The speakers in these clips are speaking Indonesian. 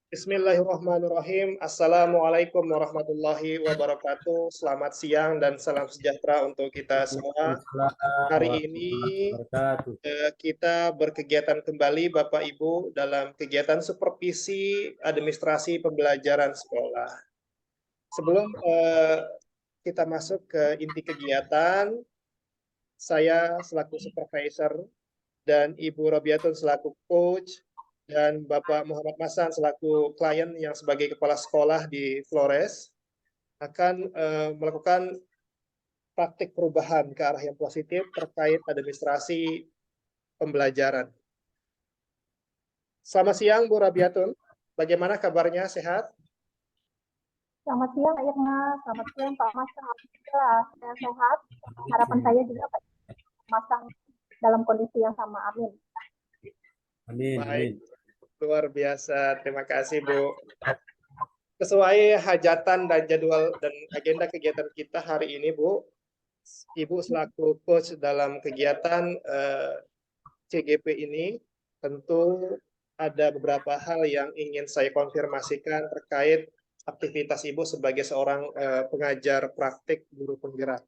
Bismillahirrahmanirrahim. Assalamualaikum warahmatullahi wabarakatuh. Selamat siang dan salam sejahtera untuk kita semua. Waalaikumsalam Hari ini warahmatullahi wabarakatuh. kita berkegiatan kembali Bapak Ibu dalam kegiatan supervisi administrasi pembelajaran sekolah. Sebelum kita masuk ke inti kegiatan, saya selaku supervisor dan Ibu Robiatun selaku coach dan Bapak Muhammad Masan selaku klien yang sebagai kepala sekolah di Flores akan melakukan praktik perubahan ke arah yang positif terkait administrasi pembelajaran. Selamat siang Bu Rabiatun, bagaimana kabarnya, sehat? Selamat siang Irna, selamat siang Pak Masang. Alhamdulillah, saya sehat. Harapan saya juga Pak Masang dalam kondisi yang sama. Amin. Amin, Baik, amin. luar biasa. Terima kasih Bu. Sesuai hajatan dan jadwal dan agenda kegiatan kita hari ini Bu, Ibu selaku coach dalam kegiatan CGP ini tentu ada beberapa hal yang ingin saya konfirmasikan terkait aktivitas Ibu sebagai seorang pengajar praktik guru penggerak.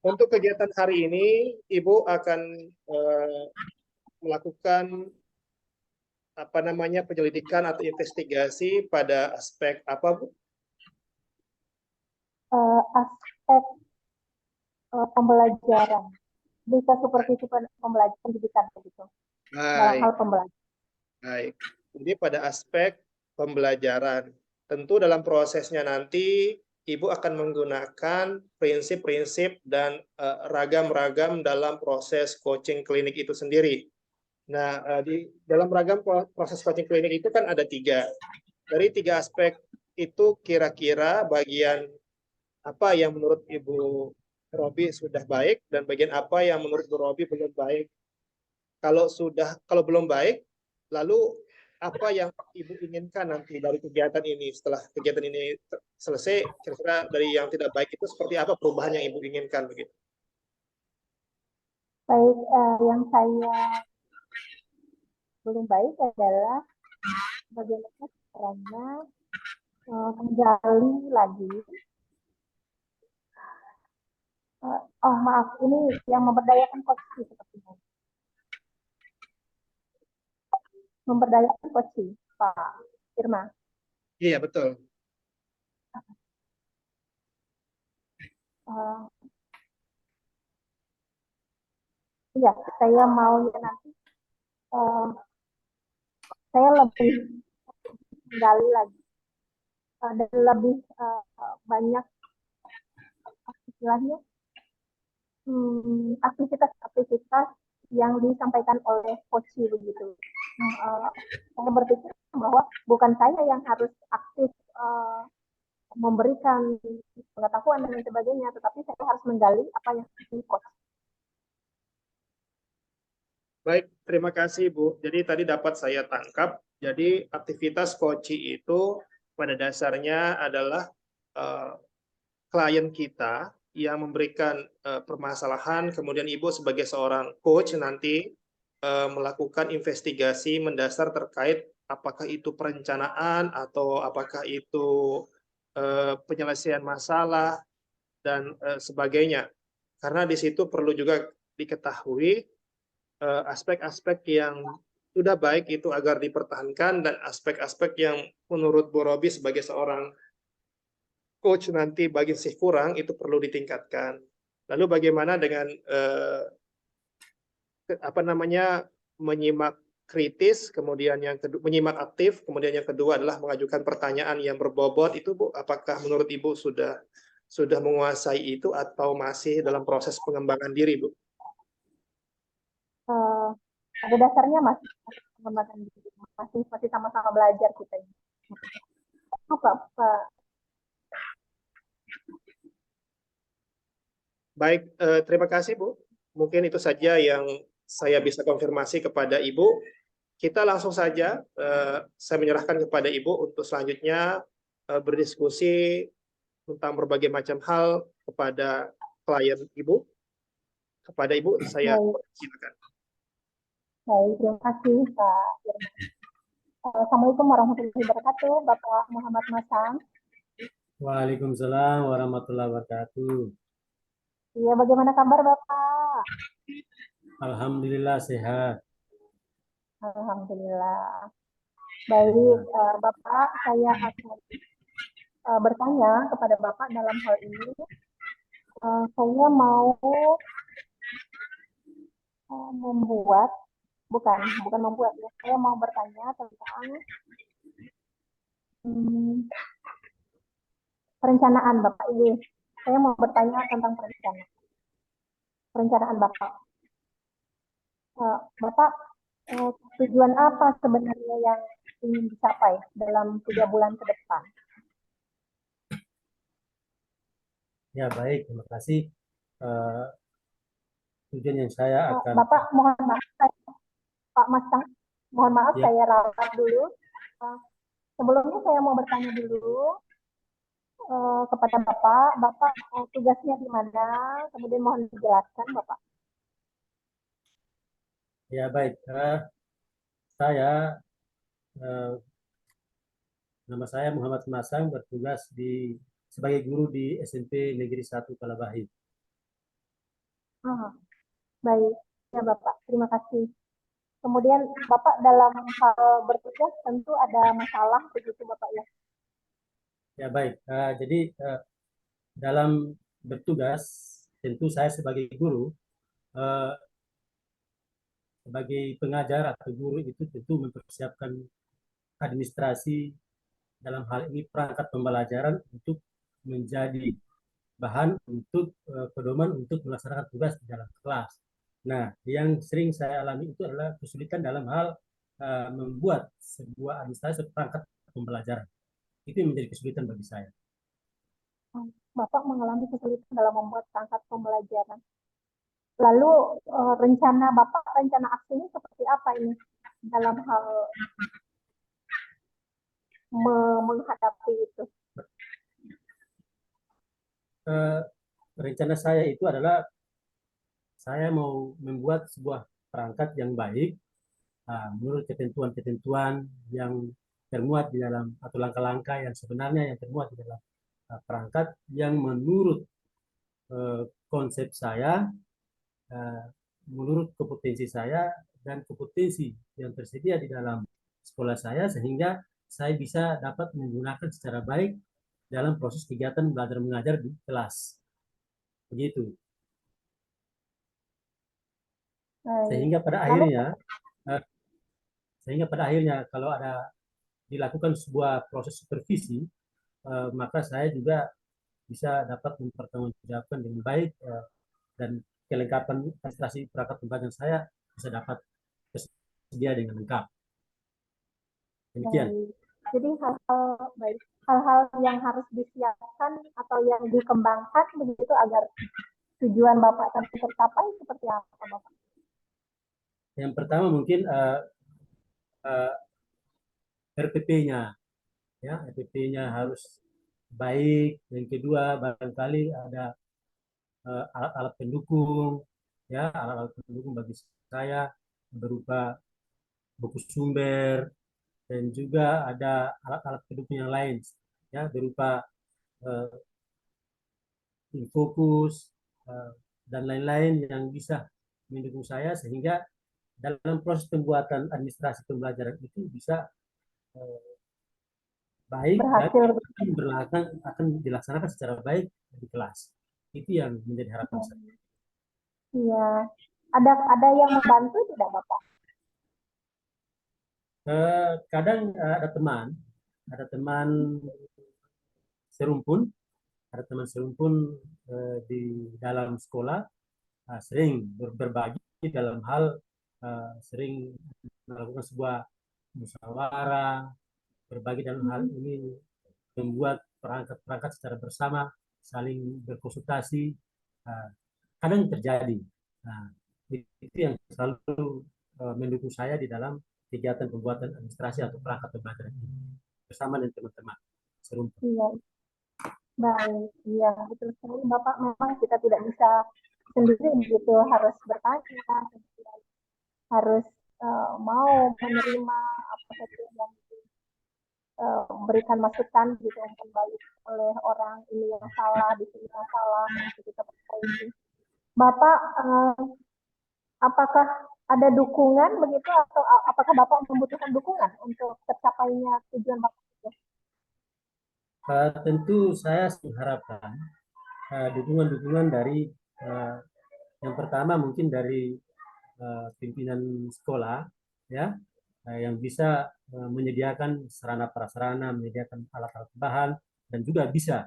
Untuk kegiatan hari ini, Ibu akan melakukan penyelidikan atau investigasi pada aspek apa, Bu? Aspek pembelajaran, bisa supervisi pembelajaran pendidikan begitu. Dalam hal pembelajaran. Baik. Jadi pada aspek pembelajaran, tentu dalam prosesnya nanti Ibu akan menggunakan prinsip-prinsip dan ragam-ragam dalam proses coaching klinik itu sendiri. Nah, di dalam ragam proses coaching klinik itu kan ada 3. Dari 3 aspek itu kira-kira bagian apa yang menurut Ibu Robi sudah baik dan bagian apa yang menurut Bu Robi belum baik. Kalau belum baik, lalu apa yang Ibu inginkan nanti dari kegiatan ini setelah kegiatan ini selesai, kira-kira dari yang tidak baik itu seperti apa perubahan yang Ibu inginkan begitu? Baik, yang saya belum baik adalah bagaimana caranya menggali lagi. Maaf, ini yang memberdayakan coach sepertinya. Memberdayakan coach, Pak Irma. Iya, betul. Iya, saya mau nanti saya lebih menggali lagi dan lebih banyak istilahnya aktivitas-aktivitas yang disampaikan oleh coach begitu. Saya berpikir bahwa bukan saya yang harus aktif memberikan pengetahuan dan lain sebagainya, tetapi saya harus menggali apa yang di coach. Baik, terima kasih Bu. Jadi tadi dapat saya tangkap, jadi aktivitas coaching itu pada dasarnya adalah klien kita yang memberikan permasalahan, kemudian Ibu sebagai seorang coach nanti melakukan investigasi mendasar terkait apakah itu perencanaan atau apakah itu penyelesaian masalah dan sebagainya. Karena di situ perlu juga diketahui aspek-aspek yang sudah baik itu agar dipertahankan dan aspek-aspek yang menurut Bu Robi sebagai seorang coach nanti bagi masih kurang itu perlu ditingkatkan. Lalu bagaimana dengan menyimak kritis, kemudian yang kedua menyimak aktif, kemudian yang kedua adalah mengajukan pertanyaan yang berbobot itu Bu, apakah menurut Ibu sudah menguasai itu atau masih dalam proses pengembangan diri Bu? Pada dasarnya masih pengembangan diri, masih sama-sama belajar kita ini. Pak. Baik, terima kasih Bu. Mungkin itu saja yang saya bisa konfirmasi kepada Ibu. Kita langsung saja, saya menyerahkan kepada Ibu untuk selanjutnya berdiskusi tentang berbagai macam hal kepada klien Ibu. Kepada Ibu, saya silakan. Baik, terima kasih Pak Irma. Assalamualaikum warahmatullahi wabarakatuh, Bapak Muhammad Masang. Waalaikumsalam warahmatullahi wabarakatuh. Iya, bagaimana kabar Bapak? Alhamdulillah sehat. Alhamdulillah. Baik, Bapak, saya akan bertanya kepada Bapak dalam hal ini. Saya mau membuat, bukan membuat, ya. Saya mau bertanya tentang perencanaan Bapak ini. Saya mau bertanya tentang perencanaan Bapak. Bapak, tujuan apa sebenarnya yang ingin dicapai dalam 3 bulan ke depan? Ya baik, terima kasih. Tujuan yang saya akan Bapak, mohon maaf, Pak Masang, mohon maaf Ya. saya rawat dulu. Sebelumnya saya mau bertanya dulu kepada Bapak tugasnya di mana? Kemudian mohon dijelaskan, Bapak. Ya baik, saya nama saya Muhammad Masang, bertugas sebagai guru di SMP Negeri 1 Kalabahi. Baik, ya Bapak, terima kasih. Kemudian Bapak dalam hal bertugas tentu ada masalah begitu Bapak ya? Ya baik, jadi dalam bertugas tentu saya sebagai guru, sebagai pengajar atau guru itu tentu mempersiapkan administrasi, dalam hal ini perangkat pembelajaran untuk menjadi bahan untuk pedoman untuk melaksanakan tugas di dalam kelas. Nah, yang sering saya alami itu adalah kesulitan dalam hal membuat sebuah administrasi perangkat pembelajaran. Itu yang menjadi kesulitan bagi saya. Bapak mengalami kesulitan dalam membuat perangkat pembelajaran. Lalu rencana aksinya seperti apa ini dalam hal menghadapi itu? Rencana saya itu adalah saya mau membuat sebuah perangkat yang baik menurut ketentuan-ketentuan yang termuat di dalam atau langkah-langkah yang sebenarnya yang termuat di dalam perangkat yang menurut konsep saya, menurut kompetensi saya dan kompetensi yang tersedia di dalam sekolah saya, sehingga saya bisa dapat menggunakan secara baik dalam proses kegiatan belajar mengajar di kelas. Begitu. Sehingga pada akhirnya kalau ada dilakukan sebuah proses supervisi, maka saya juga bisa dapat mempertanggungjawabkan dengan baik dan kelengkapan administrasi perangkat pembelajaran saya bisa dapat tersedia dengan lengkap. Demikian. Jadi hal-hal yang harus disiapkan atau yang dikembangkan begitu agar tujuan Bapak tercapai seperti apa Bapak? Yang pertama mungkin RPP-nya, ya RPP-nya harus baik. Yang kedua barangkali ada alat-alat pendukung, ya alat-alat pendukung bagi saya berupa buku sumber dan juga ada alat-alat pendukung yang lain, ya berupa infokus dan lain-lain yang bisa mendukung saya sehingga dalam proses pembuatan administrasi pembelajaran itu bisa baik dan akan dilaksanakan secara baik di kelas. Itu yang menjadi harapan saya. Iya, ada yang membantu tidak Bapak? Kadang ada teman serumpun, di dalam sekolah sering berbagi dalam hal sering melakukan sebuah musyawarah, berbagi dalam hal ini membuat perangkat-perangkat secara bersama, saling berkonsultasi, kadang terjadi. Nah, itu yang selalu mendukung saya di dalam kegiatan pembuatan administrasi atau perangkat pembelajaran ini bersama dengan teman-teman serumpun. Iya, baik, iya betul sekali Bapak. Memang kita tidak bisa sendiri begitu, harus bertanya, harus mau menerima apa saja yang berikan masukan gitu umpan balik oleh orang ini yang salah, di sini yang salah, nanti kita perbaiki. Bapak, apakah ada dukungan begitu atau apakah Bapak membutuhkan dukungan untuk tercapainya tujuan Bapak itu? Tentu saya mengharapkan dukungan-dukungan dari yang pertama mungkin dari pimpinan sekolah ya, yang bisa menyediakan sarana prasarana, menyediakan alat-alat bahan, dan juga bisa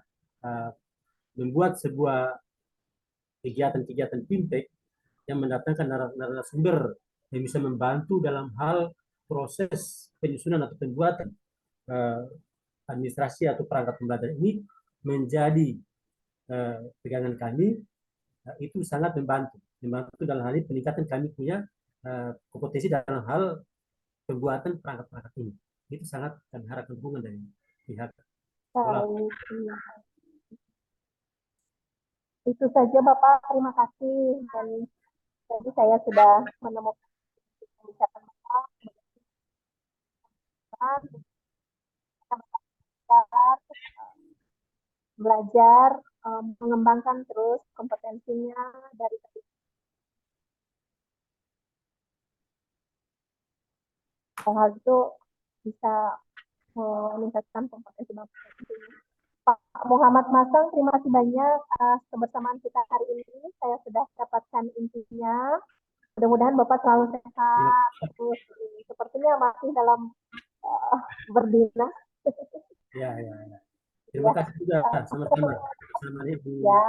membuat sebuah kegiatan-kegiatan fintech yang mendatangkan narasumber yang bisa membantu dalam hal proses penyusunan atau pembuatan administrasi atau perangkat pembelajaran ini menjadi pegangan kami. Itu sangat membantu dalam hal ini peningkatan kami punya kompetensi dalam hal pembuatan perangkat-perangkat ini. Itu sangat kami harapkan dukungan dari pihak sekolah. Itu saja Bapak, terima kasih. Dan tadi saya sudah menemukan pembicaraan Bapak, belajar, mengembangkan terus kompetensinya dari hal itu bisa meningkatkan kompetensi Bapak. Pak Muhammad Masang, terima kasih banyak kebersamaan kita hari ini. Saya sudah dapatkan intinya. Mudah-mudahan Bapak selalu sehat, terus sepertinya masih dalam berdinas. Ya. Terima kasih juga, sama-sama. Ya,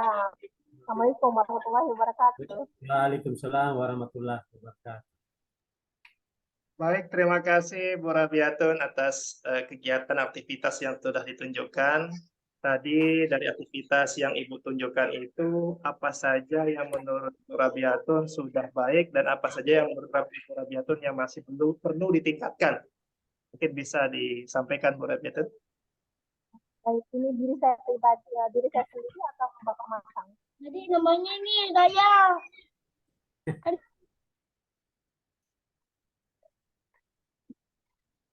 Assalamualaikum warahmatullahi wabarakatuh. Waalaikumsalam warahmatullahi wabarakatuh. Baik, terima kasih Bu Rabiatun atas kegiatan aktivitas yang sudah ditunjukkan. Tadi dari aktivitas yang Ibu tunjukkan itu, apa saja yang menurut Bu Rabiatun sudah baik dan apa saja yang menurut Bu Rabiatun yang masih perlu ditingkatkan. Mungkin bisa disampaikan Bu Rabiatun. Baik, ini diri saya pribadi, diri saya sendiri atau Bapak Masang? Jadi namanya ini Daya.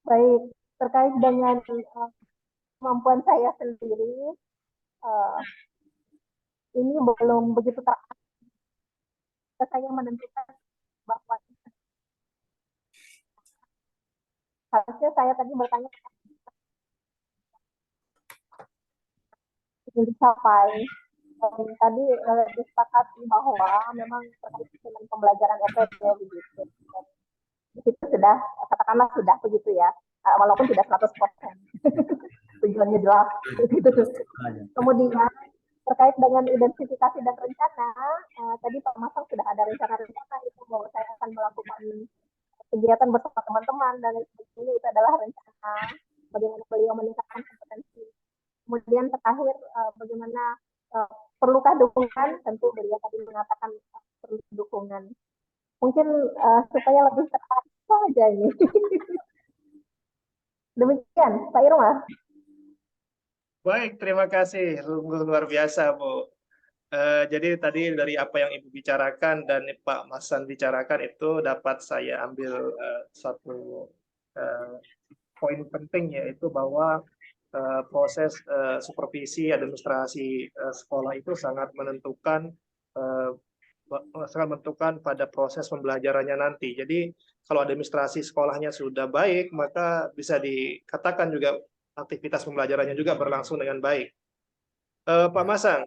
Baik, terkait dengan kemampuan saya sendiri, ini belum begitu terarah. Saya menentukan bahwa harusnya saya tadi bertanya dicapai. Dan tadi disepakati bahwa memang terkait dengan pembelajaran EPD begitu. Itu sudah, katakanlah sudah begitu ya, walaupun tidak 100%. Tujuannya jelas. Kemudian terkait dengan identifikasi dan rencana, tadi Pak Masang sudah ada rencana-rencana itu bahwa saya akan melakukan kegiatan bersama teman-teman dan sebagainya. Itu adalah rencana bagaimana beliau meningkatkan kompetensi. Kemudian terakhir bagaimana perlukah dukungan, tentu beliau tadi mengatakan perlu dukungan. Mungkin supaya lebih terarah saja ini. Demikian, Pak Irma. Baik, terima kasih. Luar biasa, Bu. Jadi tadi dari apa yang Ibu bicarakan dan Pak Masan bicarakan itu dapat saya ambil satu poin penting, yaitu bahwa proses supervisi administrasi sekolah itu sangat menentukan pada proses pembelajarannya nanti. Jadi kalau administrasi sekolahnya sudah baik, maka bisa dikatakan juga aktivitas pembelajarannya juga berlangsung dengan baik. Pak Masang,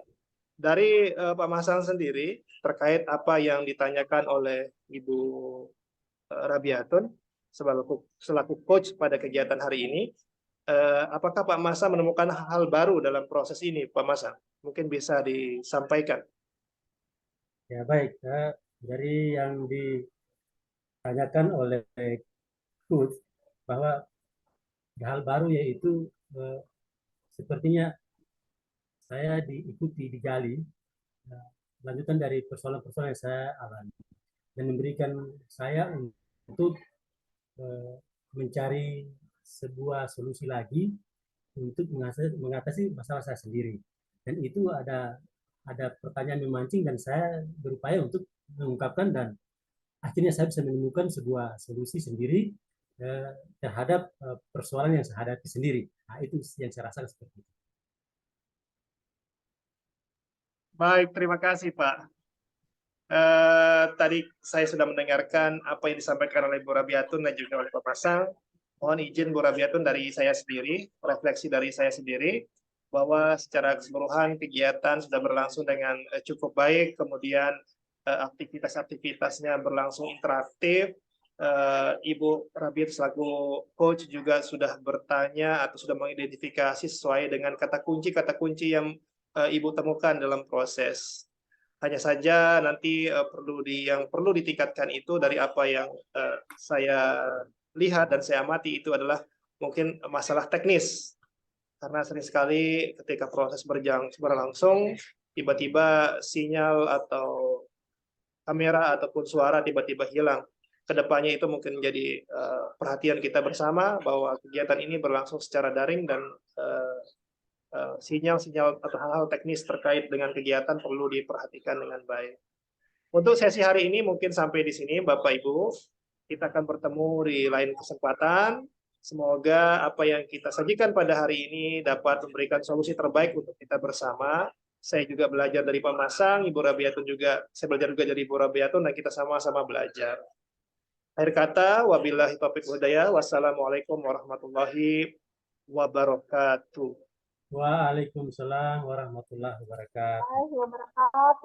dari Pak Masang sendiri terkait apa yang ditanyakan oleh Ibu Rabiatun selaku coach pada kegiatan hari ini, apakah Pak Masang menemukan hal baru dalam proses ini, Pak Masang? Mungkin bisa disampaikan. Ya baik, dari yang ditanyakan oleh coach bahwa hal baru yaitu sepertinya saya digali lanjutan dari persoalan-persoalan yang saya alami dan memberikan saya untuk mencari sebuah solusi lagi untuk mengatasi masalah saya sendiri. Dan itu ada pertanyaan memancing dan saya berupaya untuk mengungkapkan dan akhirnya saya bisa menemukan sebuah solusi sendiri terhadap persoalan yang saya hadapi sendiri. Nah, itu yang saya rasakan seperti itu. Baik, terima kasih Pak. Tadi saya sudah mendengarkan apa yang disampaikan oleh Bu Rabiatun dan juga oleh Pak Masang. Mohon izin Bu Rabiatun dari saya sendiri, refleksi dari saya sendiri, bahwa secara keseluruhan kegiatan sudah berlangsung dengan cukup baik, kemudian aktivitas-aktivitasnya berlangsung interaktif. Ibu Rabiat selaku coach juga sudah bertanya atau sudah mengidentifikasi sesuai dengan kata kunci yang Ibu temukan dalam proses. Hanya saja nanti yang perlu ditingkatkan itu dari apa yang saya lihat dan saya amati itu adalah mungkin masalah teknis. Karena sering sekali ketika proses berlangsung, tiba-tiba sinyal atau kamera ataupun suara tiba-tiba hilang. Kedepannya itu mungkin menjadi perhatian kita bersama bahwa kegiatan ini berlangsung secara daring dan sinyal-sinyal atau hal-hal teknis terkait dengan kegiatan perlu diperhatikan dengan baik. Untuk sesi hari ini mungkin sampai di sini Bapak Ibu. Kita akan bertemu di lain kesempatan. Semoga apa yang kita sajikan pada hari ini dapat memberikan solusi terbaik untuk kita bersama. Saya juga belajar dari Pak Masang, Ibu Rabiatun juga, saya belajar juga dari Ibu Rabiatun dan kita sama-sama belajar. Akhir kata, wabillahi taufiq wal hidayah. Wassalamualaikum warahmatullahi wabarakatuh. Waalaikumsalam warahmatullahi wabarakatuh. Wabarakatuh.